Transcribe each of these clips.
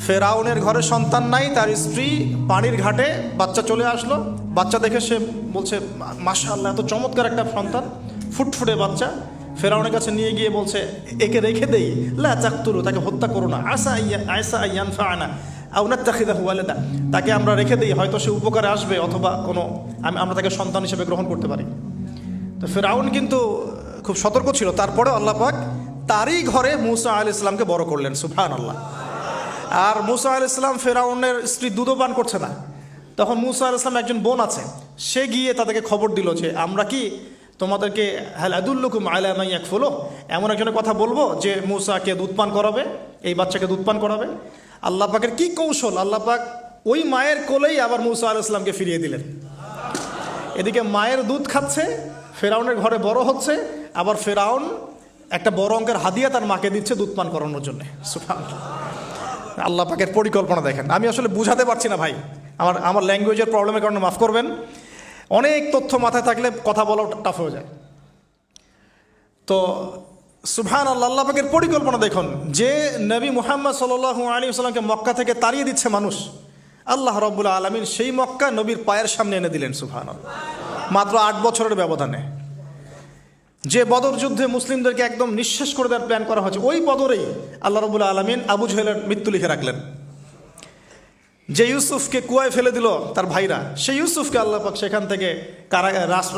ফেরাউনের ঘরে সন্তান নাই, তার স্ত্রী পানির ঘাটে বাচ্চা চলে আসলো। বাচ্চা দেখে সে বলছে মাশাআল্লাহ, এত চমৎকার একটা সন্তান, ফুটফুটে বাচ্চা। ফেরাউনের কাছে নিয়ে গিয়ে বলছে একে রেখে দেই, লা তাকতুলু, তাকে হত্যা করো না, আয়সা ইয়ানফাআনা আও নাত্তাখিযাহু ওয়ালাদা, তাকে আমরা রেখে দিই, হয়তো সে উপকারে আসবে, অথবা কোনো আমরা তাকে সন্তান হিসেবে গ্রহণ করতে পারি। তো ফেরাউন কিন্তু খুব সতর্ক ছিল, তারপরেও আল্লাহ পাক তারই ঘরে মূসা আলাইহিস সালামকে বড় করলেন, সুবহানাল্লাহ। আর মূসা আলাইহিস সালাম ফেরাউনের স্ত্রী দুধও পান করছে না, তখন মূসা আলাইহিস সালাম একজন বোন আছে, সে গিয়ে তাদেরকে খবর দিল যে আমরা কি তোমাদেরকে হাল আদুল্লুকুম আলা মান ইয়াকফুলু, এমন একজনের কথা বলবো যে মূসাকে দুধ পান করাবে, এই বাচ্চাকে দুধ পান করাবে। আল্লাহ পাকের কি কৌশল, আল্লাহ পাক ওই মায়ের কোলেই আবার মূসা আলাইহিস সালামকে ফিরিয়ে দিলেন। এদিকে মায়ের দুধ খাচ্ছে, ফেরাউনের ঘরে বড় হচ্ছে, আবার ফেরাউন একটা বড় অঙ্কের হাদিয়া তার মাকে দিচ্ছে দুধ পান করানোর জন্য। সুবহানাল্লাহ, আল্লাহ পাকের পরিকল্পনা দেখেন। আমি আসলে বুঝাতে পারছি না ভাই, আমার ল্যাঙ্গুয়েজের প্রবলেমের কারণে মাফ করবেন। অনেক তথ্য মাথায় থাকলে কথা বলা টাফ হয়ে যায়। তো সুবহানাল্লাহ, আল্লাহ পাকের পরিকল্পনা দেখুন, যে নবী মুহাম্মদ সাল্লাল্লাহু আলাইহি ওয়াসাল্লামকে মক্কা থেকে তাড়িয়ে দিচ্ছে মানুষ, আল্লাহ রাব্বুল আলামিন সেই মক্কা নবীর পায়ের সামনে এনে দিলেন, সুবহানাল্লাহ, মাত্র 8 বছরের ব্যবধানে। যে বদর যুদ্ধে মুসলিমদেরকে একদম নিঃশেষ করে দেওয়ার প্ল্যান করা হয়েছে, ওই বদরেই আল্লাহ রাব্বুল আলামিন আবু জেহেলের মৃত্যু লিখে রাখলেন। যে ইউসুফকে কুয়ায় ফেলে দিল তার ভাইরা, সেই ইউসুফকে আল্লাহ পাক সেখান থেকে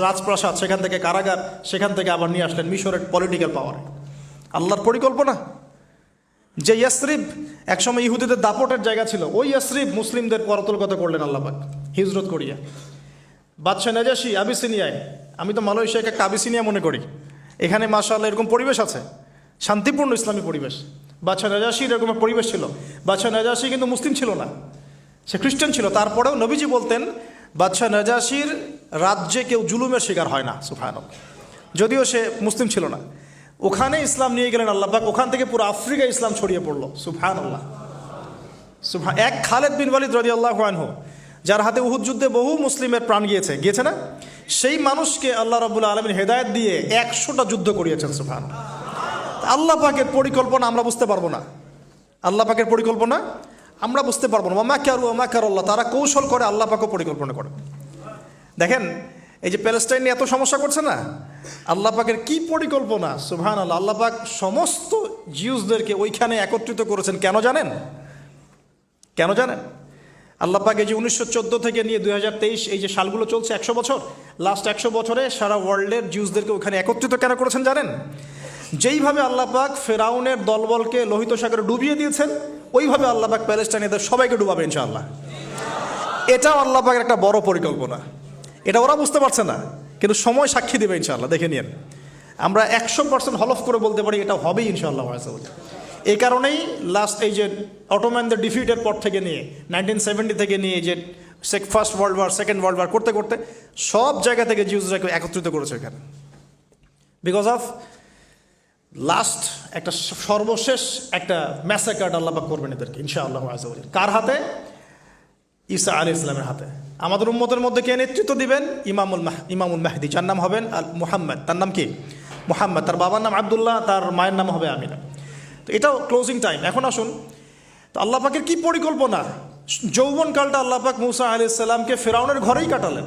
রাজপ্রাসাদ, সেখান থেকে কারাগার, সেখান থেকে আবার নিয়ে আসলেন মিশরের পলিটিক্যাল পাওয়ার। আল্লাহর পরিকল্পনা। যে ইয়াসরিব একসময় ইহুদিদের দাপটের জায়গা ছিল, ওই ইয়াসরিব মুসলিমদের পরতলগত করলেন আল্লাহ পাক হিজরত করিয়া। বাদশাহ নাজাশি আবিসিনিয়ায়, আমি তো মালয়েশিয়াকে একটা আবিসিনিয়া মনে করি, এখানে মাশাআল্লাহ এরকম পরিবেশ আছে, শান্তিপূর্ণ ইসলামী পরিবেশ। বাদশাহ নাজাশির এরকম পরিবেশ ছিল। বাদশাহ নাজাশি কিন্তু মুসলিম ছিল না, সে খ্রিস্টান ছিল। তারপরেও নবীজি বলতেন বাদশাহ নাজাশির রাজ্যে কেউ জুলুমের শিকার হয় না, সুবহানাল্লাহ, যদিও সে মুসলিম ছিল না। ওখানে ইসলাম নিয়ে গেলেন আল্লাহ পাক, ওখান থেকে পুরো আফ্রিকায় ইসলাম ছড়িয়ে পড়লো, সুবহানাল্লাহ। এক খালেদ বিন ওয়ালিদ রাদিয়াল্লাহু আনহু, যার হাতে উহুদ যুদ্ধে বহু মুসলিমের প্রাণ গিয়েছে না, সেই মানুষকে আল্লাহ রাব্বুল আলামিন হেদায়েত দিয়ে 100টা যুদ্ধ করিয়েছেন, সুবহানাল্লাহ। আল্লাহ পাকের পরিকল্পনা আমরা বুঝতে পারবো না, আল্লাহ পাকের পরিকল্পনা আমরা বুঝতে পারবো না। মাকারু ওয়া মাকারাল্লাহ, তারা কৌশল করে, আল্লাহ পাকও পরিকল্পনা করে। দেখেন এই যে প্যালেস্টাইন নিয়ে এত সমস্যা করছে না, আল্লাহ পাকের কি পরিকল্পনা, সুবহানাল্লাহ। আল্লাহ পাক সমস্ত জিউসদেরকে ওইখানে একত্রিত করেছেন, কেন জানেন? কেন জানেন? আল্লাহ পাক এই যে 1914 থেকে নিয়ে 2023 এই যে সালগুলো চলছে, 100 বছর, লাস্ট 100 বছরে সারা ওয়ার্ল্ডের জিউসদেরকে ওখানে একত্রিত কেন করেছেন জানেন? যেইভাবে আল্লাহ পাক ফেরাউনের দলবলকে লোহিত সাগরে ডুবিয়ে দিয়েছেন, ওইভাবে আল্লাহ পাক প্যালেস্টাইনিদের সবাইকে ডুবাবে ইনশাআল্লাহ। এটাও আল্লাহ পাকের একটা বড় পরিকল্পনা। এটা ওরা বুঝতে পারছে না, কিন্তু সময় সাক্ষী দেবে ইনশাআল্লাহ, দেখে নিন। আমরা 100% হলফ করে বলতে পারি এটা হবেই ইনশাআল্লাহ। এই কারণেই লাস্ট এই যে অটোম্যানদের ডিফিটের পর থেকে নিয়ে 1970 থেকে নিয়ে যে first world war, second world war করতে করতে সব জায়গা থেকে জিউসরাকে একত্রিত করেছে এখানে, বিকজ অফ লাস্ট একটা সর্বশেষ একটা ম্যাসাকার আল্লাহ পাক করবেন এদেরকে ইনশাআল্লাহ। কার হাতে? ঈসা আলাইহিস সালামের হাতে। আমাদের উম্মতের মধ্যে কে নেতৃত্ব দিবেন? ইমামুল মাহদি, যার নাম হবেন মুহাম্মদ। তার নাম কি? মুহাম্মদ। তার বাবার নাম আব্দুল্লাহ, তার মায়ের নাম হবে আমিনা। তো এটাও ক্লোজিং টাইম। এখন আসুন, তো আল্লাহ পাকের কি পরিকল্পনা। যৌবনকালটা আল্লাহ পাক মূসা আলাইহিস সালামকে ফেরাউনের ঘরেই কাটালেন,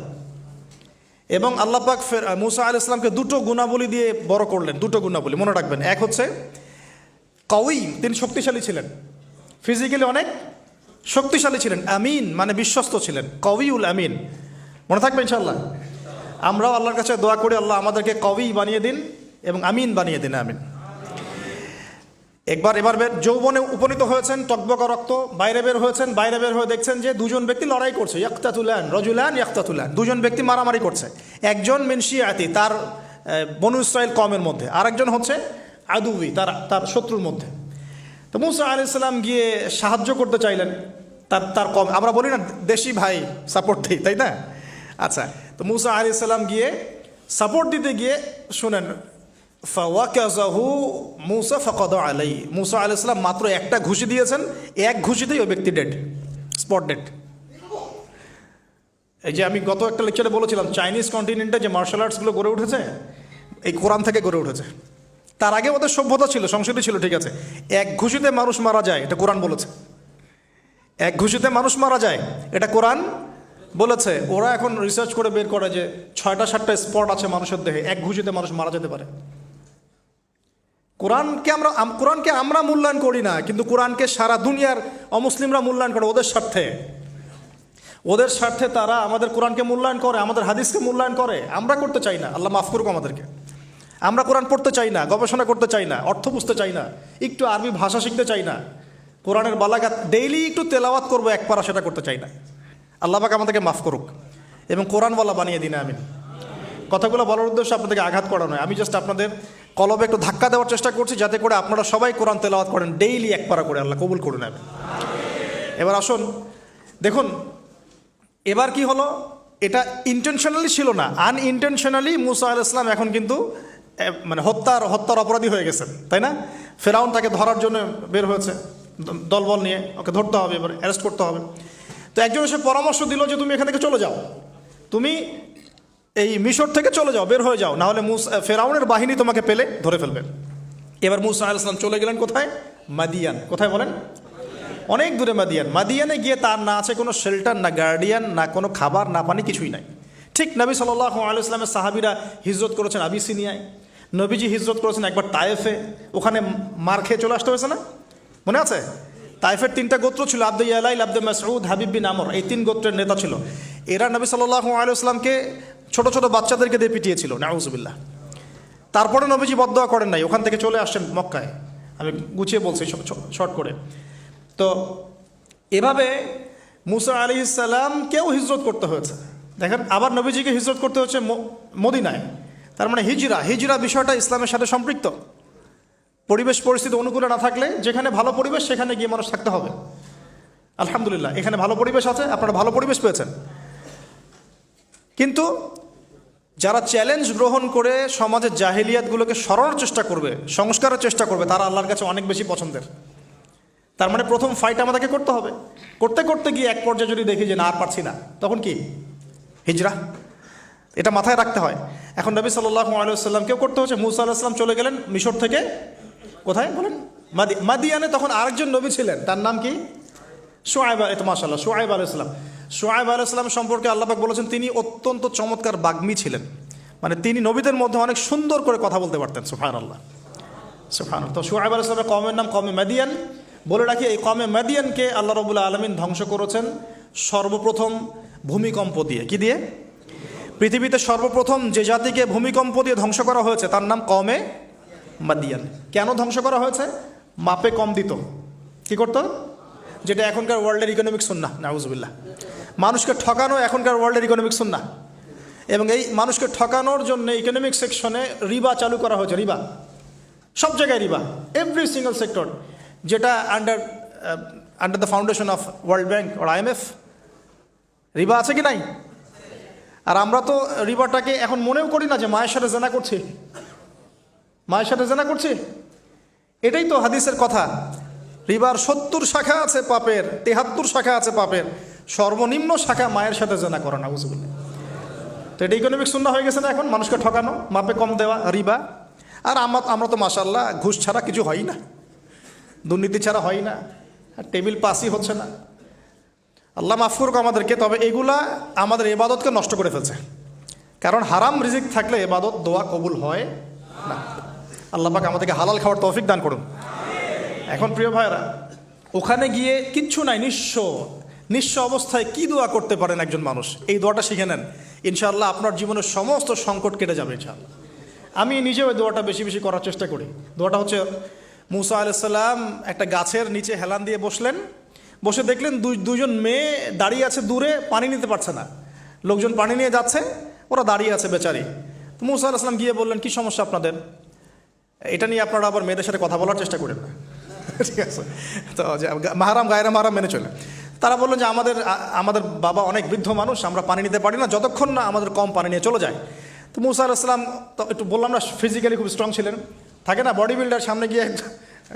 এবং আল্লাহ পাক মূসা আলাইহিস সালামকে দুটো গুণাবলী দিয়ে বড় করলেন। দুটো গুণাবলী মনে রাখবেন। এক হচ্ছে কওয়ী, তিনি শক্তিশালী ছিলেন, ফিজিক্যালি অনেক শক্তিশালী ছিলেন। আমিন মানে বিশ্বস্ত ছিলেন, কওয়ীউল আমিন, মনে থাকবে ইনশাআল্লাহ। আমরাও আল্লাহর কাছে দোয়া করি, আল্লাহ আমাদেরকে কওয়ী বানিয়ে দিন এবং আমিন বানিয়ে দিন, আমিন। এবার যৌবনে উপনীত হয়েছেন, টকবকা রক্ত, বাইরে বের হয়েছেন। বাইরে বের হয়ে দেখছেন যে দুজন ব্যক্তি লড়াই করছে, ইয়াকতাতুলান রজুলান ইয়াকতাতুলান, দুজন ব্যক্তি মারামারি করছে। একজন মিন শিয়াতি, তার বনু ইসরাইল কওমের মধ্যে, আরেকজন হচ্ছে আদুবি, তার শত্রুর মধ্যে। তো মূসা আলাইহিস সালাম গিয়ে সাহায্য করতে চাইলেন তার কম। আমরা বলি না দেশি ভাই সাপোর্ট দিই, তাই না? আচ্ছা, তো মূসা আলাইহিস সালাম গিয়ে সাপোর্ট দিতে গিয়ে শুনেন, ফাওয়াকাযাহু মূসা ফাকাদা আলাইহি, মূসা আলাইহিস সালাম মাত্র একটা ঘুষি দিয়েছেন, এক ঘুষিতেই ওই ব্যক্তি ডেড, স্পট ডেড। এই যে আমি গত একটা লেকচারে বলেছিলাম, চাইনিজ কন্টিনেন্টে যে মার্শাল আর্টসগুলো গড়ে উঠেছে এই কোরআন থেকে গড়ে উঠেছে। তার আগে ওদের সভ্যতা ছিল, সংস্কৃতি ছিল, ঠিক আছে। এক ঘুষিতে মানুষ মারা যায়, এটা কোরআন বলেছে। এক ঘুষিতে মানুষ মারা যায়, এটা কোরআন বলেছে। ওরা এখন রিসার্চ করে বের করে যে 6টা-7টা স্পট আছে মানুষের দেহে, এক ঘুষিতে মানুষ মারা যেতে পারে। কোরআনকে আমরা মূল্যায়ন করি না, কিন্তু কোরআনকে সারা দুনিয়ার অমুসলিমরা মূল্যায়ন করে ওদের স্বার্থে তারা আমাদের কোরআনকে মূল্যায়ন করে, আমাদের হাদিসকে মূল্যায়ন করে। আমরা করতে চাই না, আল্লাহ মাফ করুক আমাদেরকে। আমরা কোরআন পড়তে চাই না, গবেষণা করতে চাই না, অর্থ বুঝতে চাই না, একটু আরবি ভাষা শিখতে চাই না, কোরআনের বালাগাত ডেইলি একটু তেলাওয়াত করবো এক পারা, সেটা করতে চাই না। আল্লাহ পাক আমাদেরকে মাফ করুক এবং কোরআনওয়ালা বানিয়ে দিন, আমিন। কথাগুলো বলার উদ্দেশ্য আপনাদেরকে আঘাত করা নয়, আমি জাস্ট আপনাদের কলবে একটু ধাক্কা দেওয়ার চেষ্টা করছি, যাতে করে আপনারা সবাই কোরআন তেলাওয়াত করেন ডেইলি এক পারা করে। আল্লাহ কবুল করে নেবেন। এবার আসুন দেখুন, এবার কি হলো, এটা ইন্টেনশনালি ছিল না, আনইনটেনশনালি মুসা আলাইহিস সালাম এখন কিন্তু মানে হত্যার অপরাধী হয়ে গেছেন, তাই না? ফেরাউন তাকে ধরার জন্য বের হয়েছে দলবল নিয়ে, ওকে ধরতে হবে, এবার অ্যারেস্ট করতে হবে। তো একজন এসে পরামর্শ দিল যে তুমি এখান থেকে চলে যাও, তুমি এই মিশর থেকে চলে যাও, বের হয়ে যাও, নাহলে ফেরাউনের বাহিনী তোমাকে পেলে ধরে ফেলবে। এবার মুসা আলাইহিস সালাম চলে গেলেন কোথায়? মাদিয়ান। কোথায় বলেন? অনেক দূরে মাদিয়ান। মাদিয়ানে গিয়ে তার না আছে কোনো শেল্টার, না গার্ডিয়ান, না কোনো খাবার, না পানি, কিছুই নাই। ঠিক নবী সাল্লাল্লাহু আলাইহি ওয়াসাল্লামের সাহাবীরা হিজরত করেছেন আবিসিনিয়ায়, নবীজি হিজরত করেছেন একবার তায়েফে, ওখানে মার খেয়ে চলে আসতে হয়েছে না, মনে আছে? তায়েফের 3টা গোত্র ছিল, আব্দে ইয়ালাইল, আব্দে মাসউদ, হাবিব বিন আমর, এই 3 গোত্রের নেতা ছিল। এরা নবী সাল্লাল্লাহু আলাইহি ওয়াসাল্লামকে ছোট ছোট বাচ্চাদেরকে দিয়ে পিটিয়েছিল, নাউজুবিল্লাহ। তারপরে নবীজি বদদোয়া করেন নাই, ওখান থেকে চলে আসছেন মক্কায়। আমি গুছিয়ে বলছি শর্ট করে। তো এভাবে মুসা আলাইহিস সালামকেও হিজরত করতে হয়েছে। দেখেন, আবার নবীজিকে হিজরত করতে হচ্ছে মদিনায়। তার মানে হিজরা বিষয়টা ইসলামের সাথে সম্পৃক্ত। পরিবেশ পরিস্থিতি অনুকূলে না থাকলে, যেখানে ভালো পরিবেশ সেখানে গিয়ে মানুষ থাকতে হবে। আলহামদুলিল্লাহ, এখানে ভালো পরিবেশ আছে, আপনারা ভালো পরিবেশ পেয়েছেন। কিন্তু যারা চ্যালেঞ্জ গ্রহণ করে সমাজের জাহিলিয়াতগুলোকে সরানোর চেষ্টা করবে, সংস্কারের চেষ্টা করবে, তারা আল্লাহর কাছে অনেক বেশি পছন্দের। তার মানে প্রথম ফাইট আমাদেরকে করতে হবে। করতে করতে গিয়ে এক পর্যায়ে যদি দেখি যে না, আর পারছি না, তখন কি? হিজরা। এটা মাথায় রাখতে হয়। এখন নবী সাল্লাল্লাহু আলাইহি ওয়াসাল্লামকেও করতে হচ্ছে। মুসা আলাইহিস সালাম চলে গেলেন মিশর থেকে কোথায় বলেন? মাদিয়ানে। তখন আরেকজন নবী ছিলেন, তার নাম কি? শুআয়ব। এটা মাশাআল্লাহ, শুআয়ব আলাইহিস সালাম। শুআয়ব আলাইহিস সালাম সম্পর্কে আল্লাহ পাক বলেছেন তিনি অত্যন্ত চমৎকার বাগ্মী ছিলেন। মানে তিনি নবীদের মধ্যে অনেক সুন্দর করে কথা বলতে পারতেন। সুবহানাল্লাহ, সুবহানাল্লাহ। তো শুআয়ব আলাইহিস সালামের কওমের নাম কওমে মাদিয়ান। বলে রাখি, এই কওমে মাদিয়ানকে আল্লাহ রাব্বুল আলামিন ধ্বংস করেছেন সর্বপ্রথম ভূমিকম্প দিয়ে। কি দিয়ে? পৃথিবীতে সর্বপ্রথম যে জাতিকে ভূমিকম্প দিয়ে ধ্বংস করা হয়েছে তার নাম কওমে মাদিয়ান। কেন ধ্বংস করা হয়েছে? মাপে কম দিত। কি করতো? যেটা এখনকার ওয়ার্ল্ডের ইকোনমিক সুন্নাহ, নাউজুবিল্লাহ। মানুষকে ঠকানো এখনকার ওয়ার্ল্ডের ইকোনমিক সুন্নাহ। এবং এই মানুষকে ঠকানোর জন্য ইকোনমিক সেকশনে রিবা চালু করা হয়েছে। রিবা, সব জায়গায় রিবা, এভরি সিঙ্গল সেক্টর, যেটা under the foundation of World Bank আর IMF। রিবা আছে কি নাই? আর আমরা তো রিবাটাকে এখন মনেও করি না যে মায়ের সাথে জেনা করছি, মায়ের সাথে জেনা করছি। এটাই তো হাদিসের কথা। রিবার 70 শাখা আছে পাপের, 73 শাখা আছে পাপের, সর্বনিম্ন শাখা মায়ের সাথে জেনা করা, নাউজুবিল্লাহ। তো এটা ইকোনমিক সুন্নাহ হয়ে গেছে না এখন? মানুষকে ঠকানো, মাপে কম দেওয়া, রিবা। আর আমরা তো মাশাআল্লাহ ঘুষ ছাড়া কিছু হয় না, দুর্নীতি ছাড়া হয় না, আর টেবিল পাসই হচ্ছে না। আল্লাহ মাফ করুক আমাদেরকে। তবে এগুলা আমাদের ইবাদতকে নষ্ট করে ফেলছে। কারণ হারাম রিজিক থাকলে ইবাদত, দোয়া কবুল হয় না। আল্লাহ পাক আমাদেরকে হালাল খাওয়ার তৌফিক দান করুন। এখন প্রিয় ভাইরা, ওখানে গিয়ে কিচ্ছু নাই, নিঃস্ব অবস্থায় কি দোয়া করতে পারেন একজন মানুষ? এই দোয়াটা শিখে নেন, ইনশাআল্লাহ আপনার জীবনের সমস্ত সংকট কেটে যাবে ইনশাআল্লাহ। আমি নিজেও এই দোয়াটা বেশি বেশি করার চেষ্টা করি। দোয়াটা হচ্ছে, মুসা আলাইহিস সালাম একটা গাছের নিচে হেলান দিয়ে বসলেন, বসে দেখলেন দুইজন মেয়ে দাঁড়িয়ে আছে দূরে, পানি নিতে পারছে না। লোকজন পানি নিয়ে যাচ্ছে, ওরা দাঁড়িয়ে আছে বেচারি। তো মুসা আলাইহিস সালাম গিয়ে বললেন, কি সমস্যা আপনাদের? এটা নিয়ে আপনারা আবার মেয়েদের সাথে কথা বলার চেষ্টা করেন না, ঠিক আছে? তো মাহারাম গায়রা মাহারাম মেনে চলে। তারা বললেন যে আমাদের বাবা অনেক বৃদ্ধ মানুষ, আমরা পানি নিতে পারি না যতক্ষণ না আমাদের কম পানি নিয়ে চলে যায়। তো মুসা আলাইহিস সালাম তো একটু বললাম না, ফিজিক্যালি খুব স্ট্রং ছিলেন, থাকে না বডি বিল্ডার, সামনে গিয়ে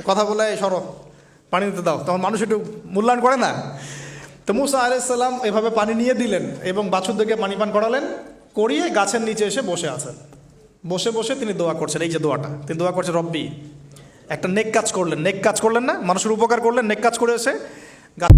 কথা বলে সরো পানি নিতে দাও, তখন মানুষ একটু মূল্যায়ন করে না। তো মুসা আলাইহিস সালাম এভাবে পানি নিয়ে দিলেন এবং বাছুরদেরকে পানি পান করালেন, করিয়ে গাছের নিচে এসে বসে আছেন। বসে বসে তিনি দোয়া করছেন। এই যে দোয়াটা তিনি দোয়া করছেন, রব্বি, একটা নেক কাজ করলেন না, মানুষের উপকার করলেন, নেক কাজ করে এসে গাছ